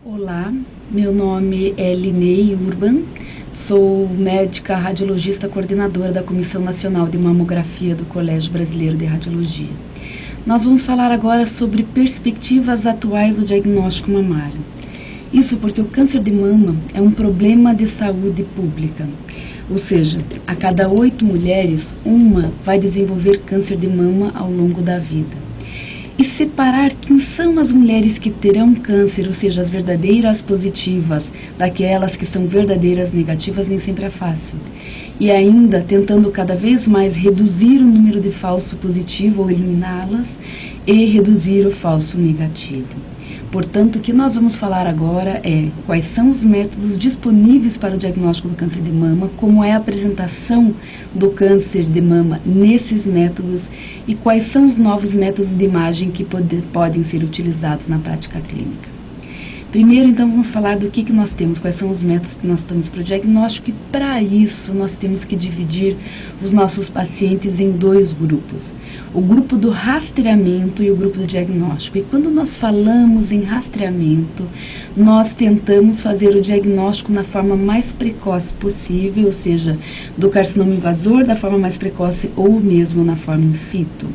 Olá, meu nome é Linei Urban, sou médica radiologista coordenadora da Comissão Nacional de Mamografia do Colégio Brasileiro de Radiologia. Nós vamos falar agora sobre perspectivas atuais do diagnóstico mamário. Isso porque o câncer de mama é um problema de saúde pública, ou seja, a cada 8 mulheres, uma vai desenvolver câncer de mama ao longo da vida. E separar quem são as mulheres que terão câncer, ou seja, as verdadeiras positivas, daquelas que são verdadeiras negativas, nem sempre é fácil. E ainda tentando cada vez mais reduzir o número de falso positivo ou eliminá-las e reduzir o falso negativo. Portanto, o que nós vamos falar agora é quais são os métodos disponíveis para o diagnóstico do câncer de mama, como é a apresentação do câncer de mama nesses métodos e quais são os novos métodos de imagem que podem ser utilizados na prática clínica. Primeiro, então, vamos falar do que nós temos, quais são os métodos que nós temos para o diagnóstico, e para isso nós temos que dividir os nossos pacientes em 2 grupos. O grupo do rastreamento e o grupo do diagnóstico. E quando nós falamos em rastreamento, nós tentamos fazer o diagnóstico na forma mais precoce possível, ou seja, do carcinoma invasor da forma mais precoce ou mesmo na forma in situ,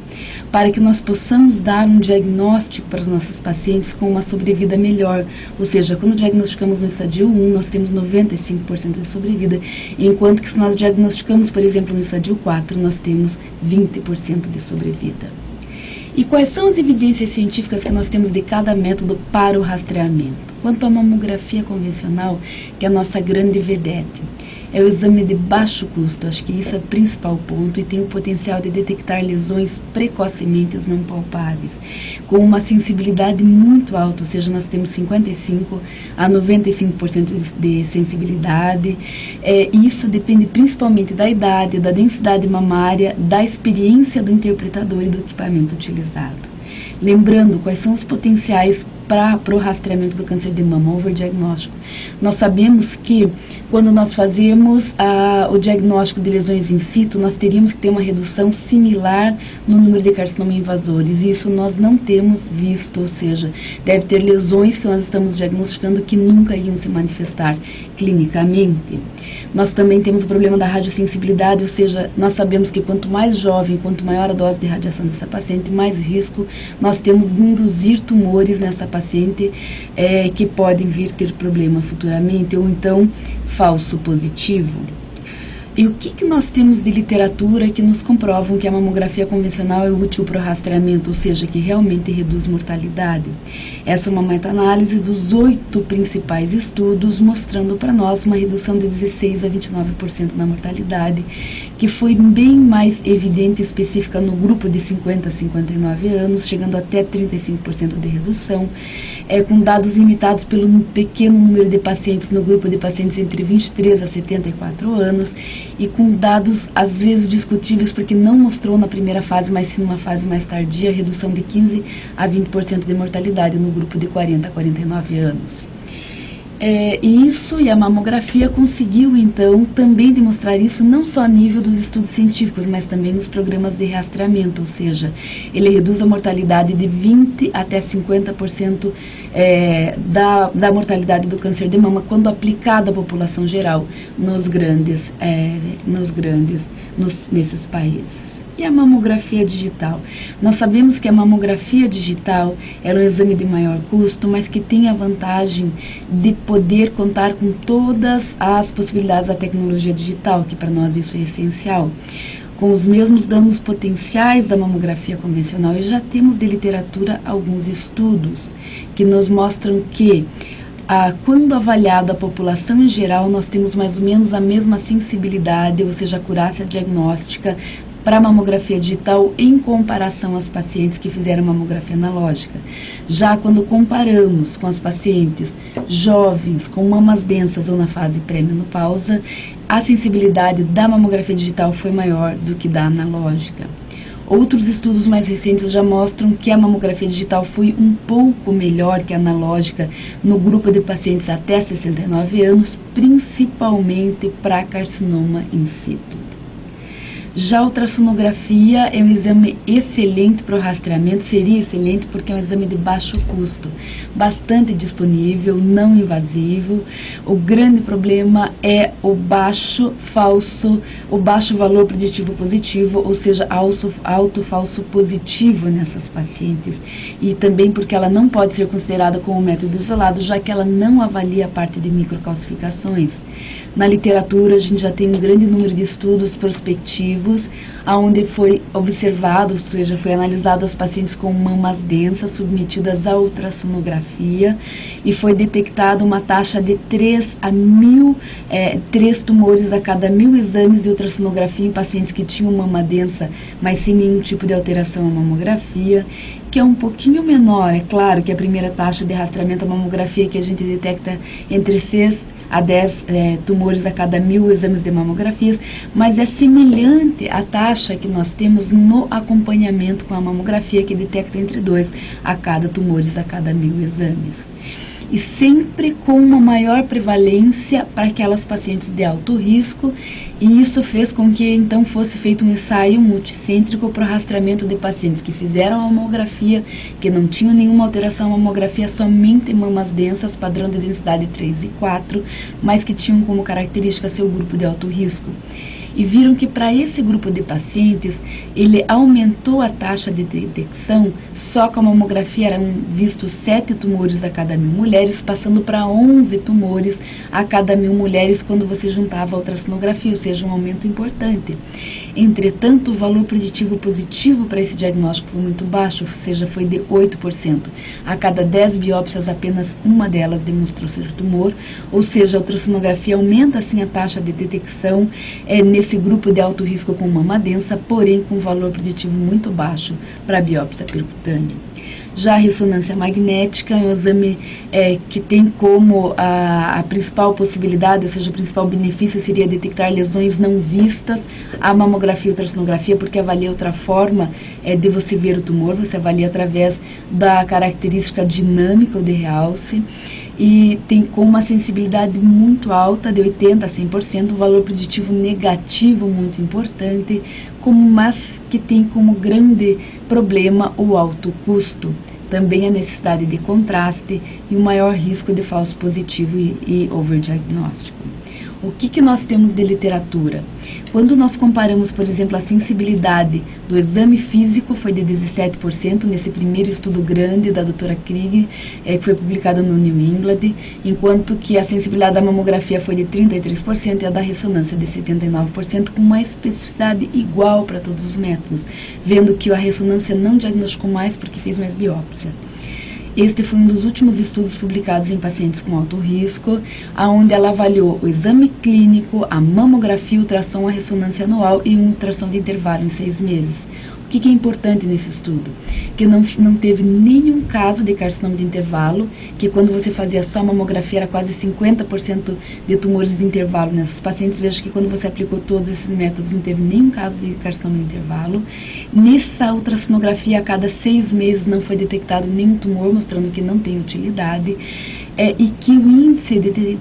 para que nós possamos dar um diagnóstico para os nossos pacientes com uma sobrevida melhor. Ou seja, quando diagnosticamos no estadio 1, nós temos 95% de sobrevida, enquanto que se nós diagnosticamos, por exemplo, no estadio 4, nós temos 20% de sobrevida. E quais são as evidências científicas que nós temos de cada método para o rastreamento? Quanto à mamografia convencional, que é a nossa grande vedete, é o exame de baixo custo, acho que isso é o principal ponto, e tem o potencial de detectar lesões precocemente não palpáveis, com uma sensibilidade muito alta, ou seja, nós temos 55% a 95% de sensibilidade, e isso depende principalmente da idade, da densidade mamária, da experiência do interpretador e do equipamento utilizado. Lembrando quais são os potenciais para o rastreamento do câncer de mama, overdiagnóstico. Nós sabemos que quando nós fazemos o diagnóstico de lesões in situ, nós teríamos que ter uma redução similar no número de carcinoma invasores. E isso nós não temos visto, ou seja, deve ter lesões que nós estamos diagnosticando que nunca iam se manifestar clinicamente. Nós também temos o problema da radiosensibilidade, ou seja, nós sabemos que quanto mais jovem, quanto maior a dose de radiação dessa paciente, mais risco nós temos de induzir tumores nessa paciente que podem vir ter problema futuramente, ou então falso positivo. E o que nós temos de literatura que nos comprovam que a mamografia convencional é útil para o rastreamento, ou seja, que realmente reduz mortalidade? Essa é uma meta-análise dos 8 principais estudos, mostrando para nós uma redução de 16% a 29% na mortalidade, que foi bem mais evidente e específica no grupo de 50 a 59 anos, chegando até 35% de redução, com dados limitados pelo pequeno número de pacientes no grupo de pacientes entre 23 a 74 anos, e com dados às vezes discutíveis porque não mostrou na primeira fase, mas sim numa fase mais tardia, redução de 15 a 20% de mortalidade no grupo de 40 a 49 anos. E a mamografia conseguiu, então, também demonstrar isso não só a nível dos estudos científicos, mas também nos programas de rastreamento, ou seja, ele reduz a mortalidade de 20% até 50% da mortalidade do câncer de mama quando aplicado à população geral nesses países. E a mamografia digital? Nós sabemos que a mamografia digital é um exame de maior custo, mas que tem a vantagem de poder contar com todas as possibilidades da tecnologia digital, que para nós isso é essencial, com os mesmos danos potenciais da mamografia convencional. E já temos de literatura alguns estudos que nos mostram que quando avaliada a população em geral, nós temos mais ou menos a mesma sensibilidade, ou seja, acurácia diagnóstica para a mamografia digital em comparação às pacientes que fizeram mamografia analógica. Já quando comparamos com as pacientes jovens com mamas densas ou na fase pré-menopausa, a sensibilidade da mamografia digital foi maior do que da analógica. Outros estudos mais recentes já mostram que a mamografia digital foi um pouco melhor que a analógica no grupo de pacientes até 69 anos, principalmente para carcinoma in situ. Já a ultrassonografia é um exame excelente para o rastreamento, seria excelente porque é um exame de baixo custo, bastante disponível, não invasivo. O grande problema é o baixo valor preditivo positivo, ou seja, alto falso positivo nessas pacientes. E também porque ela não pode ser considerada como um método isolado, já que ela não avalia a parte de microcalcificações. Na literatura, a gente já tem um grande número de estudos prospectivos, onde foi observado, ou seja, foi analisado as pacientes com mamas densas submetidas à ultrassonografia e foi detectada uma taxa de 3 tumores a cada 1.000 exames de ultrassonografia em pacientes que tinham mama densa, mas sem nenhum tipo de alteração à mamografia, que é um pouquinho menor, é claro que a primeira taxa de rastreamento à mamografia que a gente detecta entre 6 a 10 tumores a cada 1.000 exames de mamografias, mas é semelhante à taxa que nós temos no acompanhamento com a mamografia, que detecta entre 2 a cada tumores a cada 1.000 exames. E sempre com uma maior prevalência para aquelas pacientes de alto risco, e isso fez com que então fosse feito um ensaio multicêntrico para o rastreamento de pacientes que fizeram a mamografia, que não tinham nenhuma alteração à mamografia, somente mamas densas, padrão de densidade 3 e 4, mas que tinham como característica seu grupo de alto risco. E viram que para esse grupo de pacientes, ele aumentou a taxa de detecção, só com a mamografia eram vistos 7 tumores a cada 1.000 mulheres, passando para 11 tumores a cada 1.000 mulheres quando você juntava a ultrassonografia, ou seja, um aumento importante. Entretanto, o valor preditivo positivo para esse diagnóstico foi muito baixo, ou seja, foi de 8%. A cada 10 biópsias, apenas uma delas demonstrou ser tumor, ou seja, a ultrassonografia aumenta assim a taxa de detecção nesse grupo de alto risco com mama densa, porém com valor preditivo muito baixo para a biópsia percutânea. Já a ressonância magnética é um exame que tem como a principal possibilidade, ou seja, o principal benefício seria detectar lesões não vistas à mamografia e ultrassonografia, porque avalia outra forma de você ver o tumor, você avalia através da característica dinâmica ou de realce, e tem com uma sensibilidade muito alta, de 80% a 100%, um valor preditivo negativo muito importante, mas que tem como grande problema o alto custo, também a necessidade de contraste e o maior risco de falso positivo e overdiagnóstico. O que nós temos de literatura? Quando nós comparamos, por exemplo, a sensibilidade do exame físico, foi de 17% nesse primeiro estudo grande da doutora Krieg, que foi publicado no New England, enquanto que a sensibilidade da mamografia foi de 33% e a da ressonância de 79%, com uma especificidade igual para todos os métodos, vendo que a ressonância não diagnosticou mais porque fez mais biópsia. Este foi um dos últimos estudos publicados em pacientes com alto risco, onde ela avaliou o exame clínico, a mamografia, ultrassom, a ressonância anual e um ultrassom de intervalo em 6 meses. O que é importante nesse estudo? Que não teve nenhum caso de carcinoma de intervalo, que quando você fazia só mamografia era quase 50% de tumores de intervalo nessas pacientes. Veja que quando você aplicou todos esses métodos não teve nenhum caso de carcinoma de intervalo. Nessa ultrassonografia, a cada 6 meses não foi detectado nenhum tumor, mostrando que não tem utilidade. E que o índice de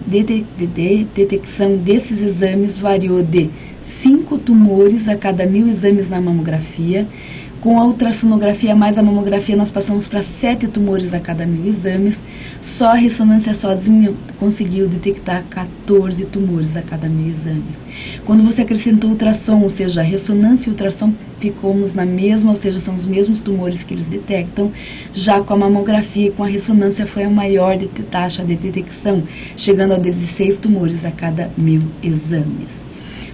detecção desses exames variou de 5 tumores a cada 1.000 exames na mamografia. Com a ultrassonografia mais a mamografia, nós passamos para 7 tumores a cada 1.000 exames. Só a ressonância sozinha conseguiu detectar 14 tumores a cada 1.000 exames. Quando você acrescentou ultrassom, ou seja, a ressonância e o ultrassom, ficamos na mesma, ou seja, são os mesmos tumores que eles detectam. Já com a mamografia e com a ressonância foi a maior taxa de detecção, chegando a 16 tumores a cada 1.000 exames.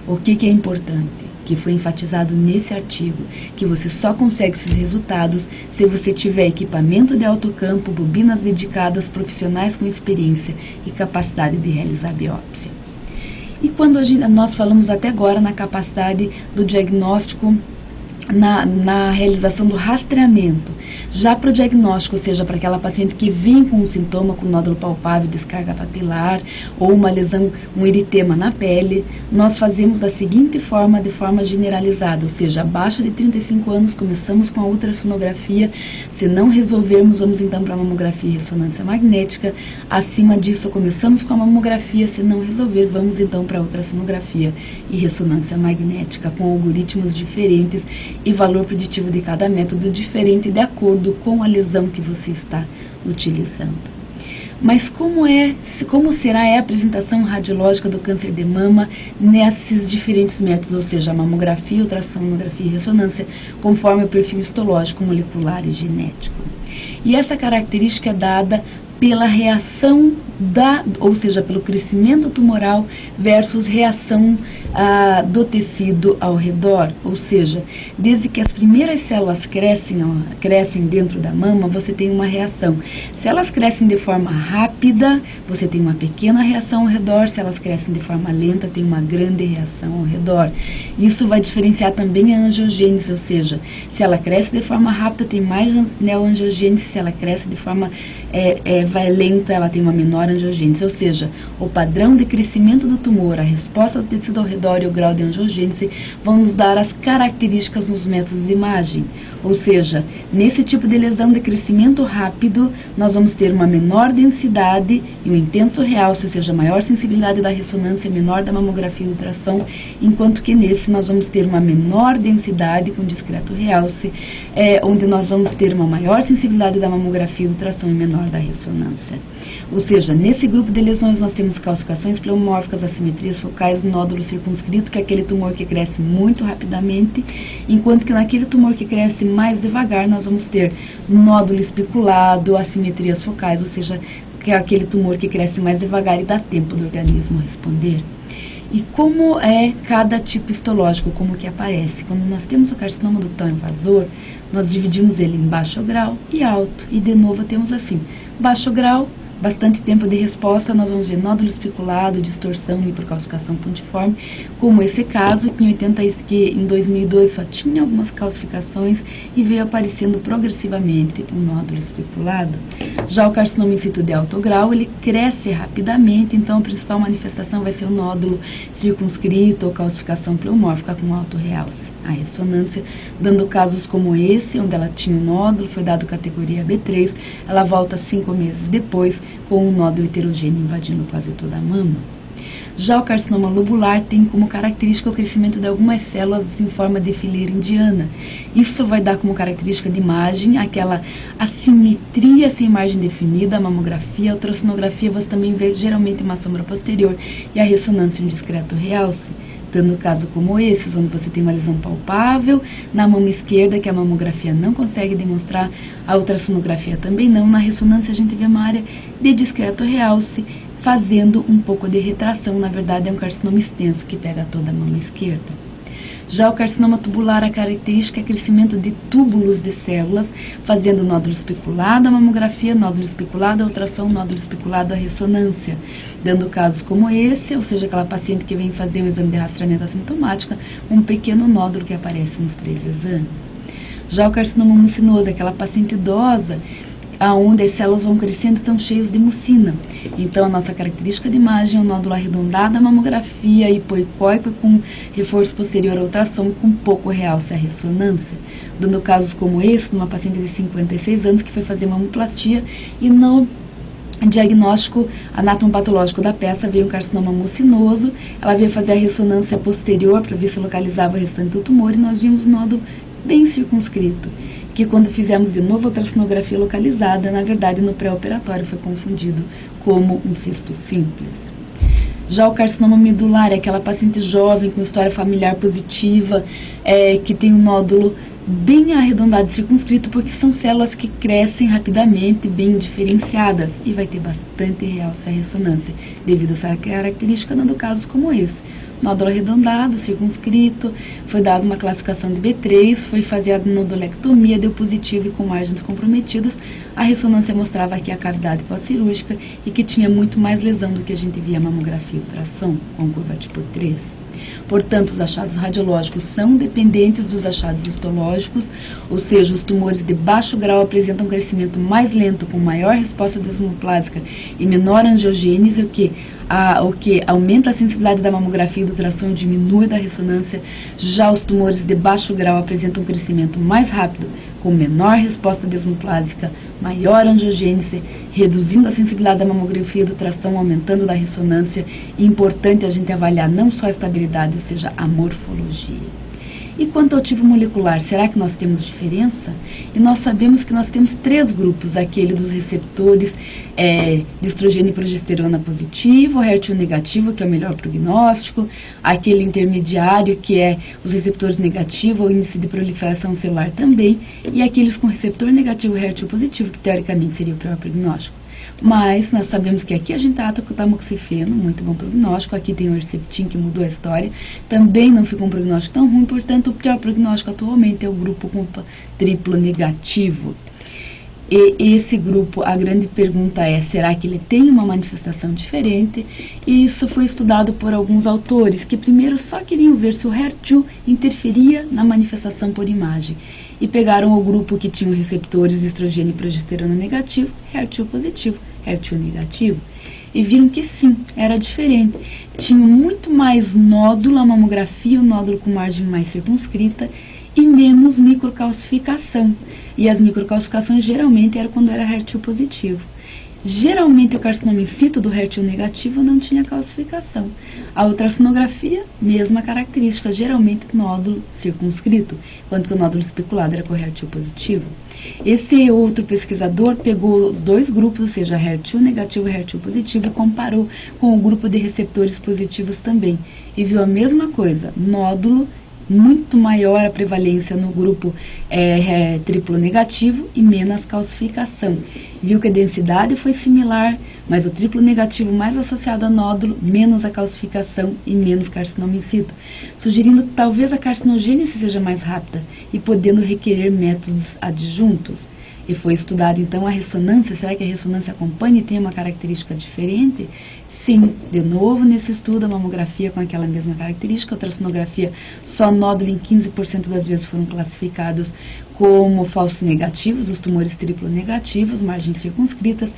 O que é importante? Que foi enfatizado nesse artigo, que você só consegue esses resultados se você tiver equipamento de alto campo, bobinas dedicadas, profissionais com experiência e capacidade de realizar biópsia. E quando nós falamos até agora na capacidade do diagnóstico, na realização do rastreamento, Já para o diagnóstico, ou seja, para aquela paciente que vem com um sintoma, com nódulo palpável, descarga papilar, ou uma lesão, um eritema na pele, nós fazemos da seguinte forma, de forma generalizada, ou seja, abaixo de 35 anos, começamos com a ultrassonografia, se não resolvermos, vamos então para a mamografia e ressonância magnética, acima disso, começamos com a mamografia, se não resolver, vamos então para a ultrassonografia e ressonância magnética, com algoritmos diferentes e valor preditivo de cada método diferente, de acordo com a lesão que você está utilizando. Mas como será a apresentação radiológica do câncer de mama nesses diferentes métodos, ou seja, a mamografia, ultrassonografia e ressonância, conforme o perfil histológico, molecular e genético? E essa característica é dada pela reação ou seja, pelo crescimento tumoral versus reação do tecido ao redor, ou seja, desde que as primeiras células crescem dentro da mama, você tem uma reação. Se elas crescem de forma rápida, você tem uma pequena reação ao redor, se elas crescem de forma lenta, tem uma grande reação ao redor. Isso vai diferenciar também a angiogênese, ou seja, se ela cresce de forma rápida, tem mais neoangiogênese, se ela cresce de forma lenta, ela tem uma menor angiogênese, ou seja, o padrão de crescimento do tumor, a resposta do tecido ao redor e o grau de angiogênese vão nos dar as características nos métodos de imagem. Ou seja, nesse tipo de lesão de crescimento rápido, nós vamos ter uma menor densidade e um intenso realce, ou seja, maior sensibilidade da ressonância, menor da mamografia e ultrassom, enquanto que nesse nós vamos ter uma menor densidade com discreto realce, onde nós vamos ter uma maior sensibilidade da mamografia e ultrassom e menor da ressonância. Ou seja, nesse grupo de lesões nós temos calcificações pleomórficas, assimetrias focais, nódulo circunscrito, que é aquele tumor que cresce muito rapidamente, enquanto que naquele tumor que cresce mais devagar nós vamos ter nódulo espiculado, assimetrias focais, ou seja, que é aquele tumor que cresce mais devagar e dá tempo do organismo responder. E como é cada tipo histológico, como que aparece? Quando nós temos o carcinoma ductal invasor, nós dividimos ele em baixo grau e alto, e de novo temos assim, baixo grau, bastante tempo de resposta, nós vamos ver nódulo especulado, distorção, microcalcificação pontiforme, como esse caso, que em 2002 só tinha algumas calcificações e veio aparecendo progressivamente o nódulo especulado. Já o carcinoma in situ de alto grau, ele cresce rapidamente, então a principal manifestação vai ser o nódulo circunscrito ou calcificação pleomórfica com alto realce. A ressonância, dando casos como esse, onde ela tinha um nódulo, foi dado categoria B3, ela volta 5 meses depois com um nódulo heterogêneo invadindo quase toda a mama. Já o carcinoma lobular tem como característica o crescimento de algumas células em forma de fileira indiana. Isso vai dar como característica de imagem aquela assimetria sem margem definida, a mamografia, a ultrassonografia, você também vê geralmente uma sombra posterior e a ressonância um discreto realce. Dando caso como esses, onde você tem uma lesão palpável na mama esquerda, que a mamografia não consegue demonstrar, a ultrassonografia também não, na ressonância a gente vê uma área de discreto realce, fazendo um pouco de retração, na verdade é um carcinoma extenso que pega toda a mama esquerda. Já o carcinoma tubular, a característica é crescimento de túbulos de células, fazendo nódulo especulado, a mamografia, nódulo especulado, a ultrassom, nódulo especulado, a ressonância. Dando casos como esse, ou seja, aquela paciente que vem fazer um exame de rastreamento assintomático, um pequeno nódulo que aparece nos 3 exames. Já o carcinoma mucinoso, aquela paciente idosa, onde as células vão crescendo e estão cheias de mucina. Então, a nossa característica de imagem é um nódulo arredondado, a mamografia, hipoicóico com reforço posterior à ultrassom e com pouco realce a ressonância. Dando casos como esse, numa paciente de 56 anos que foi fazer mamoplastia e no diagnóstico anatomopatológico da peça veio um carcinoma mucinoso, ela veio fazer a ressonância posterior para ver se localizava o restante do tumor e nós vimos um nódulo bem circunscrito, que quando fizemos de novo a ultrassonografia localizada, na verdade no pré-operatório foi confundido como um cisto simples. Já o carcinoma medular é aquela paciente jovem com história familiar positiva, que tem um nódulo bem arredondado e circunscrito, porque são células que crescem rapidamente, bem diferenciadas, e vai ter bastante realce a ressonância, devido a essa característica, dando casos como esse. Nódulo arredondado, circunscrito, foi dada uma classificação de B3, foi fazer a nodulectomia, deu positivo e com margens comprometidas. A ressonância mostrava aqui a cavidade pós-cirúrgica e que tinha muito mais lesão do que a gente via mamografia e ultrassom, com curva tipo 3. Portanto, os achados radiológicos são dependentes dos achados histológicos, ou seja, os tumores de baixo grau apresentam um crescimento mais lento, com maior resposta desmoplásica e menor angiogênese, o que aumenta a sensibilidade da mamografia e do ultrassom e diminui da ressonância. Já os tumores de baixo grau apresentam um crescimento mais rápido, com menor resposta desmoplásica, maior angiogênese, reduzindo a sensibilidade da mamografia e do ultrassom, aumentando da ressonância. E importante a gente avaliar não só a estabilidade, ou seja, a morfologia. E quanto ao tipo molecular, será que nós temos diferença? E nós sabemos que nós temos 3 grupos, aquele dos receptores de estrogênio e progesterona positivo, HER2 negativo, que é o melhor prognóstico, aquele intermediário, que é os receptores negativos, o índice de proliferação celular também, e aqueles com receptor negativo HER2 positivo, que teoricamente seria o pior prognóstico. Mas nós sabemos que aqui a gente trata com o tamoxifeno, muito bom prognóstico. Aqui tem o Herceptin, que mudou a história, também não ficou um prognóstico tão ruim. Portanto, o pior prognóstico atualmente é o grupo com triplo negativo. E esse grupo, a grande pergunta é, será que ele tem uma manifestação diferente? E isso foi estudado por alguns autores, que primeiro só queriam ver se o HER2 interferia na manifestação por imagem. E pegaram o grupo que tinha receptores de estrogênio e progesterona negativo, HER2 positivo, HER2 negativo, e viram que sim, era diferente. Tinha muito mais nódulo, a mamografia, o nódulo com margem mais circunscrita, e menos microcalcificação. E as microcalcificações geralmente eram quando era HER2 positivo. Geralmente o carcinoma in situ do HER2 negativo não tinha calcificação. A ultrassonografia, mesma característica, geralmente nódulo circunscrito, enquanto que o nódulo especulado era com HER2 positivo. Esse outro pesquisador pegou os 2 grupos, ou seja, HER2 negativo e HER2 positivo, e comparou com o grupo de receptores positivos também. E viu a mesma coisa, nódulo muito maior a prevalência no grupo triplo negativo e menos calcificação. Viu que a densidade foi similar, mas o triplo negativo mais associado a nódulo, menos a calcificação e menos carcinoma in situ, sugerindo que talvez a carcinogênese seja mais rápida e podendo requerer métodos adjuntos. E foi estudada então a ressonância. Será que a ressonância acompanha e tem uma característica diferente? Sim, de novo nesse estudo a mamografia com aquela mesma característica, a ultrassonografia só nódulo em 15% das vezes foram classificados como falsos negativos, os tumores triplo negativos, margens circunscritas,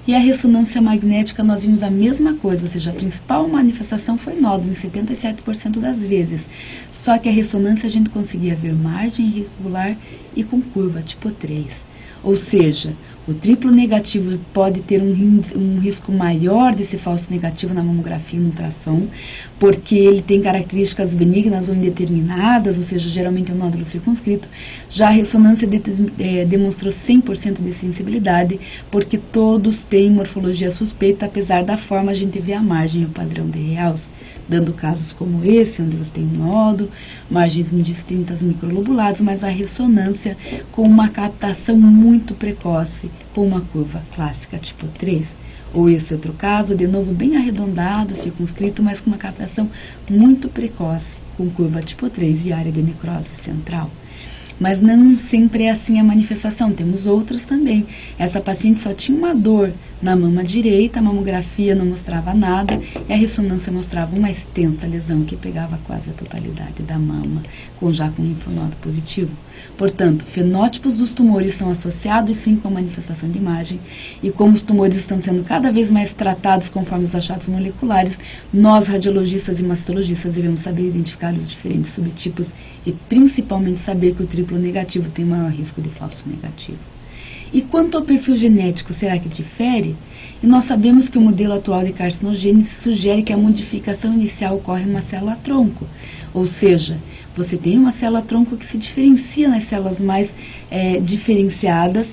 e a ressonância magnética nós vimos a mesma coisa, ou seja, a principal manifestação foi nódulo em 77% das vezes, só que a ressonância a gente conseguia ver margem irregular e com curva tipo 3. Ou seja, o triplo negativo pode ter um risco maior desse falso negativo na mamografia e no ultrassom, porque ele tem características benignas ou indeterminadas, ou seja, geralmente é um nódulo circunscrito. Já a ressonância demonstrou 100% de sensibilidade, porque todos têm morfologia suspeita, apesar da forma a gente vê a margem e o padrão de Reals, dando casos como esse, onde você tem um nódulo, margens indistintas microlobuladas, mas a ressonância com uma captação muito precoce, com uma curva clássica tipo 3. Ou esse outro caso, de novo bem arredondado, circunscrito, mas com uma captação muito precoce, com curva tipo 3 e área de necrose central. Mas não sempre é assim a manifestação, temos outras também. Essa paciente só tinha uma dor na mama direita, a mamografia não mostrava nada e a ressonância mostrava uma extensa lesão que pegava quase a totalidade da mama, já com linfonodo positivo. Portanto, fenótipos dos tumores são associados sim com a manifestação de imagem, e como os tumores estão sendo cada vez mais tratados conforme os achados moleculares, nós radiologistas e mastologistas devemos saber identificar os diferentes subtipos e principalmente saber que o triplo negativo tem maior risco de falso negativo. E quanto ao perfil genético, será que difere? E nós sabemos que o modelo atual de carcinogênese sugere que a modificação inicial ocorre em uma célula-tronco, ou seja, você tem uma célula-tronco que se diferencia nas células mais diferenciadas,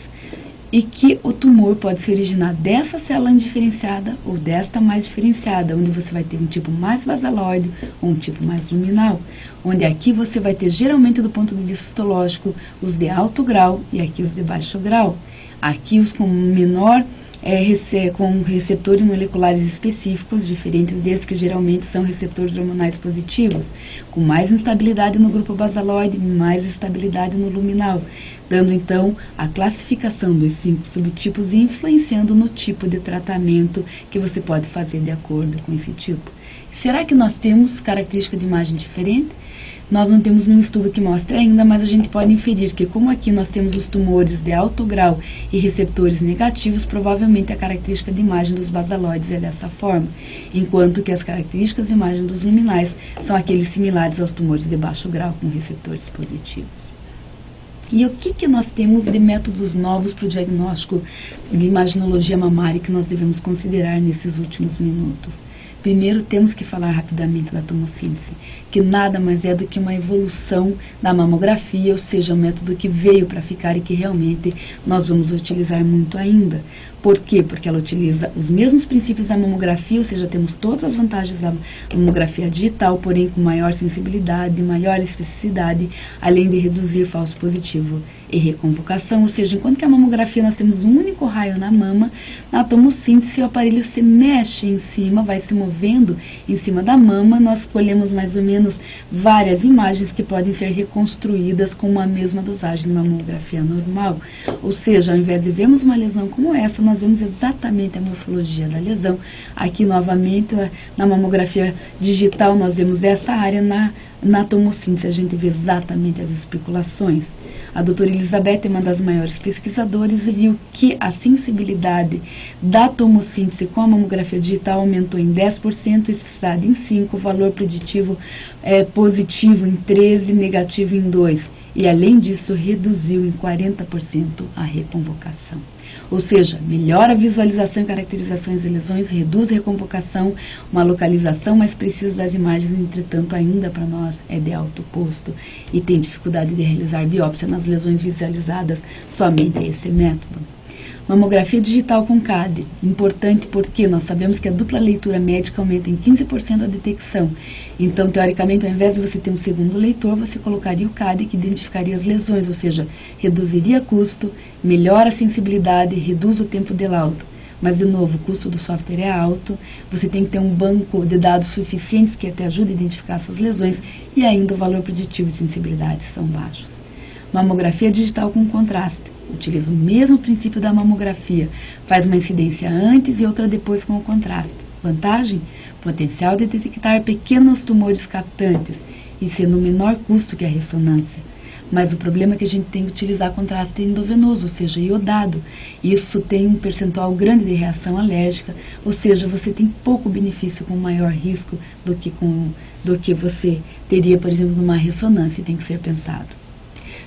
e que o tumor pode se originar dessa célula indiferenciada ou desta mais diferenciada, onde você vai ter um tipo mais basaloide ou um tipo mais luminal, onde aqui você vai ter geralmente do ponto de vista histológico os de alto grau e aqui os de baixo grau. Aqui os com menor com receptores moleculares específicos, diferentes desses que geralmente são receptores hormonais positivos, com mais instabilidade no grupo basaloide, mais estabilidade no luminal, dando então a classificação dos 5 subtipos e influenciando no tipo de tratamento que você pode fazer de acordo com esse tipo. Será que nós temos característica de imagem diferente? Nós não temos nenhum estudo que mostre ainda, mas a gente pode inferir que, como aqui nós temos os tumores de alto grau e receptores negativos, provavelmente a característica de imagem dos basaloides é dessa forma, enquanto que as características de imagem dos luminais são aqueles similares aos tumores de baixo grau com receptores positivos. E o que nós temos de métodos novos para o diagnóstico de imaginologia mamária que nós devemos considerar nesses últimos minutos? Primeiro, temos que falar rapidamente da tomossíntese, que nada mais é do que uma evolução da mamografia, ou seja, um método que veio para ficar e que realmente nós vamos utilizar muito ainda. Por quê? Porque ela utiliza os mesmos princípios da mamografia, ou seja, temos todas as vantagens da mamografia digital, porém com maior sensibilidade, maior especificidade, além de reduzir falso positivo e reconvocação, ou seja, enquanto que a mamografia nós temos um único raio na mama, na tomossíntese o aparelho se mexe em cima, vai se movendo em cima da mama, nós colhemos mais ou menos várias imagens que podem ser reconstruídas com uma mesma dosagem de mamografia normal, ou seja, ao invés de vermos uma lesão como essa, nós vemos exatamente a morfologia da lesão. Aqui novamente na mamografia digital nós vemos essa área, na tomossíntese a gente vê exatamente as especulações. A doutora Elizabeth é uma das maiores pesquisadoras e viu que a sensibilidade da tomossíntese com a mamografia digital aumentou em 10%, especificidade em 5%, o valor preditivo positivo em 13%, negativo em 2%. E além disso, reduziu em 40% a reconvocação. Ou seja, melhora a visualização e caracterizações de lesões, reduz a reconvocação, uma localização mais precisa das imagens, entretanto, ainda para nós é de alto custo e tem dificuldade de realizar biópsia nas lesões visualizadas somente esse método. Mamografia digital com CAD, importante porque nós sabemos que a dupla leitura médica aumenta em 15% a detecção. Então, teoricamente, ao invés de você ter um segundo leitor, você colocaria o CAD que identificaria as lesões, ou seja, reduziria custo, melhora a sensibilidade, reduz o tempo de laudo. Mas, de novo, o custo do software é alto, você tem que ter um banco de dados suficientes que até ajude a identificar essas lesões e ainda o valor preditivo e sensibilidade são baixos. Mamografia digital com contraste. Utiliza o mesmo princípio da mamografia, faz uma incidência antes e outra depois com o contraste. Vantagem? Potencial de detectar pequenos tumores captantes e sendo o menor custo que a ressonância. Mas o problema é que a gente tem que utilizar contraste endovenoso, ou seja, iodado. Isso tem um percentual grande de reação alérgica, ou seja, você tem pouco benefício com maior risco do que você teria, por exemplo, numa ressonância, e tem que ser pensado.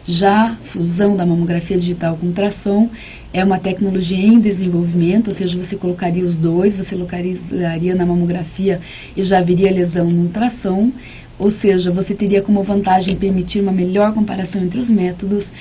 Já a fusão da mamografia digital com ultrassom é uma tecnologia em desenvolvimento, ou seja, você colocaria os dois, você localizaria na mamografia e já viria a lesão no ultrassom, ou seja, você teria como vantagem permitir uma melhor comparação entre os métodos.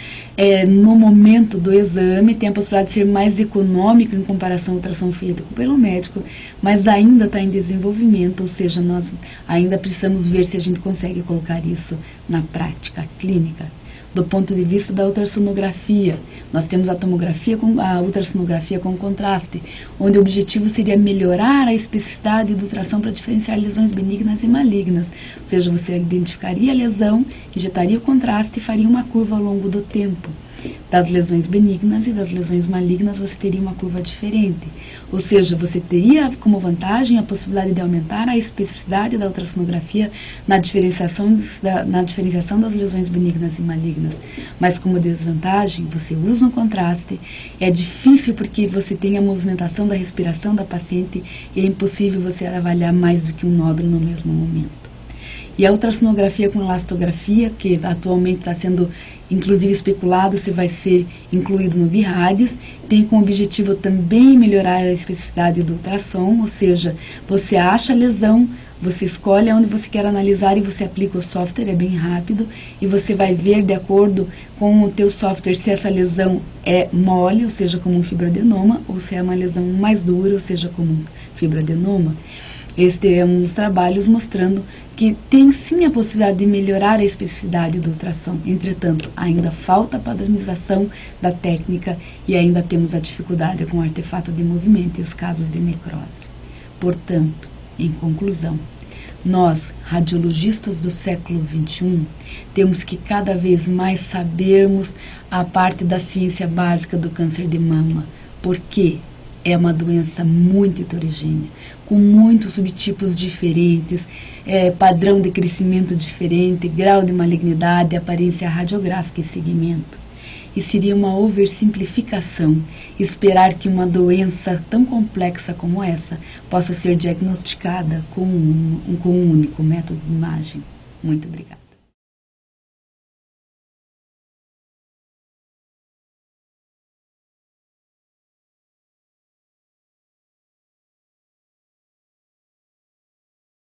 No momento do exame, tem a possibilidade de ser mais econômico em comparação ao ultrassom feito pelo médico, mas ainda está em desenvolvimento, ou seja, nós ainda precisamos ver se a gente consegue colocar isso na prática clínica. Do ponto de vista da ultrassonografia, nós temos a ultrassonografia com contraste, onde o objetivo seria melhorar a especificidade do ultrassom para diferenciar lesões benignas e malignas. Ou seja, você identificaria a lesão, injetaria o contraste e faria uma curva ao longo do tempo. Das lesões benignas e das lesões malignas você teria uma curva diferente. Ou seja, você teria como vantagem a possibilidade de aumentar a especificidade da ultrassonografia na diferenciação das lesões benignas e malignas. Mas como desvantagem, você usa um contraste, é difícil porque você tem a movimentação da respiração da paciente e é impossível você avaliar mais do que um nódulo no mesmo momento. E a ultrassonografia com elastografia, que atualmente está sendo inclusive especulado se vai ser incluído no BIRADS, tem como objetivo também melhorar a especificidade do ultrassom, ou seja, você acha a lesão, você escolhe onde você quer analisar e você aplica o software, é bem rápido, e você vai ver de acordo com o teu software se essa lesão é mole, ou seja, como um fibroadenoma, ou se é uma lesão mais dura, ou seja, como um fibroadenoma. Este é um dos trabalhos mostrando que tem sim a possibilidade de melhorar a especificidade do ultrassom. Entretanto, ainda falta a padronização da técnica e ainda temos a dificuldade com o artefato de movimento e os casos de necrose. Portanto, em conclusão, nós, radiologistas do século XXI, temos que cada vez mais sabermos a parte da ciência básica do câncer de mama. Por quê? é uma doença muito heterogênea, com muitos subtipos diferentes, padrão de crescimento diferente, grau de malignidade, aparência radiográfica e segmento. E seria uma oversimplificação esperar que uma doença tão complexa como essa possa ser diagnosticada com um único método de imagem. Muito obrigada.